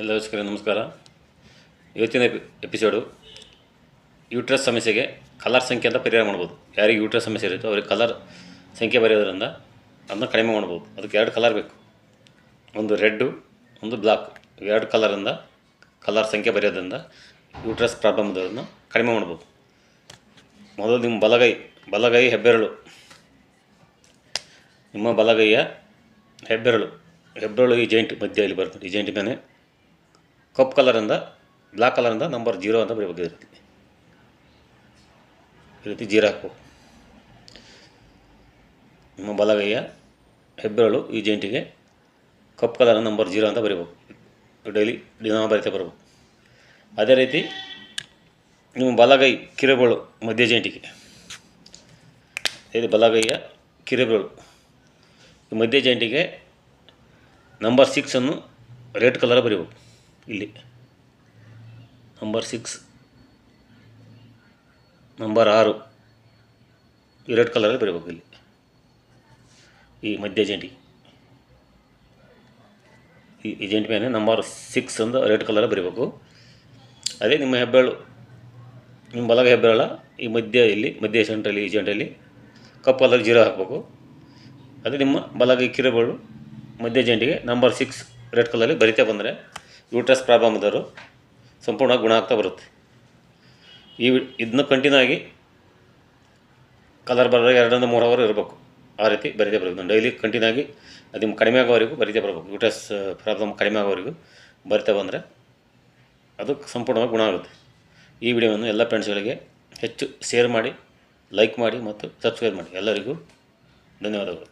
ಎಲ್ಲ ವೀಕ್ಷಕರೇ ನಮಸ್ಕಾರ. ಇವತ್ತಿನ ಎಪಿಸೋಡು ಯೂಟ್ರಸ್ ಸಮಸ್ಯೆಗೆ ಕಲರ್ ಸಂಖ್ಯೆ ಅಂತ ಪರಿಹಾರ ಮಾಡ್ಬೋದು. ಯಾರಿಗೆ ಯೂಟ್ರಸ್ ಸಮಸ್ಯೆ ಇರುತ್ತೋ ಅವ್ರಿಗೆ ಕಲರ್ ಸಂಖ್ಯೆ ಬರೆಯೋದ್ರಿಂದ ಅದನ್ನ ಕಡಿಮೆ ಮಾಡ್ಬೋದು. ಅದಕ್ಕೆ ಎರಡು ಕಲರ್ ಬೇಕು, ಒಂದು ರೆಡ್ಡು ಒಂದು ಬ್ಲಾಕ್. ಎರಡು ಕಲರಿಂದ ಕಲರ್ ಸಂಖ್ಯೆ ಬರೆಯೋದ್ರಿಂದ ಯೂಟ್ರಸ್ ಪ್ರಾಬ್ಲಮ್ ಇರೋದನ್ನು ಕಡಿಮೆ ಮಾಡ್ಬೋದು. ಮೊದಲು ನಿಮ್ಮ ಬಲಗೈ ಹೆಬ್ಬೆರಳು, ನಿಮ್ಮ ಬಲಗೈಯ ಹೆಬ್ಬೆರಳು ಈ ಜಾಯಿಂಟ್ ಮಧ್ಯ ಇಲ್ಲಿ ಬರ್ತದೆ. ಈ ಜಾಯಿಂಟ್ ಮೇಲೆ ಕಪ್ಪು ಕಲರಿಂದ ಬ್ಲ್ಯಾಕ್ ಕಲರಿಂದ ನಂಬರ್ 0 ಅಂತ ಬರೀಬೇಕು. ಈ ರೀತಿ 0 ಹಾಕಬೇಕು. ನಿಮ್ಮ ಬಲಗೈಯ ಹೆಬ್ಬೆರಳು ಈ ಜಾಯಿಂಟಿಗೆ ಕಪ್ಪು ಕಲರ್ ನಂಬರ್ 0 ಅಂತ ಬರೀಬೇಕು. ದಿನ ಬರಿತಾ ಬರಬೇಕು. ಅದೇ ರೀತಿ ನಿಮ್ಮ ಬಲಗೈ ಕಿರುಬೆರಳು ಮಧ್ಯ ಜಾಯಿಂಟಿಗೆ, ಇದು ಬಲಗೈಯ ಕಿರುಬೆರಳು ಈ ಮಧ್ಯ ಜಾಯಿಂಟಿಗೆ ನಂಬರ್ 6 ಅನ್ನು ರೆಡ್ ಕಲರ್ ಬರೀಬೇಕು. ಇಲ್ಲಿ ನಂಬರ್ 6, ನಂಬರ್ 6 ಈ ರೆಡ್ ಕಲರಲ್ಲಿ ಬರೀಬೇಕು. ಇಲ್ಲಿ ಈ ಮಧ್ಯ ಜಾಯಿಂಟಿಗೆ ಈ ಜಾಯಿಂಟ್ ಮೇಲೆ ನಂಬರ್ 6 ಅಂತ ರೆಡ್ ಕಲರ್ ಬರೀಬೇಕು. ಅದೇ ನಿಮ್ಮ ಹೆಬ್ಬೆರಳು, ನಿಮ್ಮ ಬಲಗೈ ಹೆಬ್ಬೆರಳ ಈ ಮಧ್ಯ ಸೆಂಟ್ರಲ್ಲಿ ಈ ಜಾಯಿಂಟಲ್ಲಿ ಕಪ್ಪು ಕಲರ್ 0 ಹಾಕಬೇಕು. ಅದೇ ನಿಮ್ಮ ಬಲಗೈ ಕಿರುಬೆರಳು ಮಧ್ಯ ಜಾಯಿಂಟಿಗೆ ನಂಬರ್ 6 ರೆಡ್ ಕಲರಲ್ಲಿ ಬರಿತಾ ಬಂದರೆ ಯೂಟ್ರಸ್ ಪ್ರಾಬ್ಲಮ್ ಇದ್ದವರು ಸಂಪೂರ್ಣವಾಗಿ ಗುಣ ಆಗ್ತಾ ಬರುತ್ತೆ. ಇದನ್ನ ಕಂಟಿನ್ಯೂ ಆಗಿ ಕಲರ್ ಬರೋದಾಗ 2 ರಿಂದ 3 ಅವರ್ ಇರಬೇಕು. ಆ ರೀತಿ ಬರಿತಾ ಬರಬೇಕು. ಡೈಲಿ ಕಂಟಿನ್ಯೂ ಆಗಿ ಅದು ನಿಮ್ಮ ಕಡಿಮೆ ಆಗೋವರೆಗೂ ಬರಿತಾ ಬರಬೇಕು. ಯೂಟ್ರಸ್ ಪ್ರಾಬ್ಲಮ್ ಕಡಿಮೆ ಆಗೋವರೆಗೂ ಬರಿತಾ ಬಂದರೆ ಅದು ಸಂಪೂರ್ಣವಾಗಿ ಗುಣ ಆಗುತ್ತೆ. ಈ ವಿಡಿಯೋವನ್ನು ಎಲ್ಲ ಫ್ರೆಂಡ್ಸ್ಗಳಿಗೆ ಹೆಚ್ಚು ಶೇರ್ ಮಾಡಿ, ಲೈಕ್ ಮಾಡಿ ಮತ್ತು ಸಬ್ಸ್ಕ್ರೈಬ್ ಮಾಡಿ. ಎಲ್ಲರಿಗೂ ಧನ್ಯವಾದಗಳು.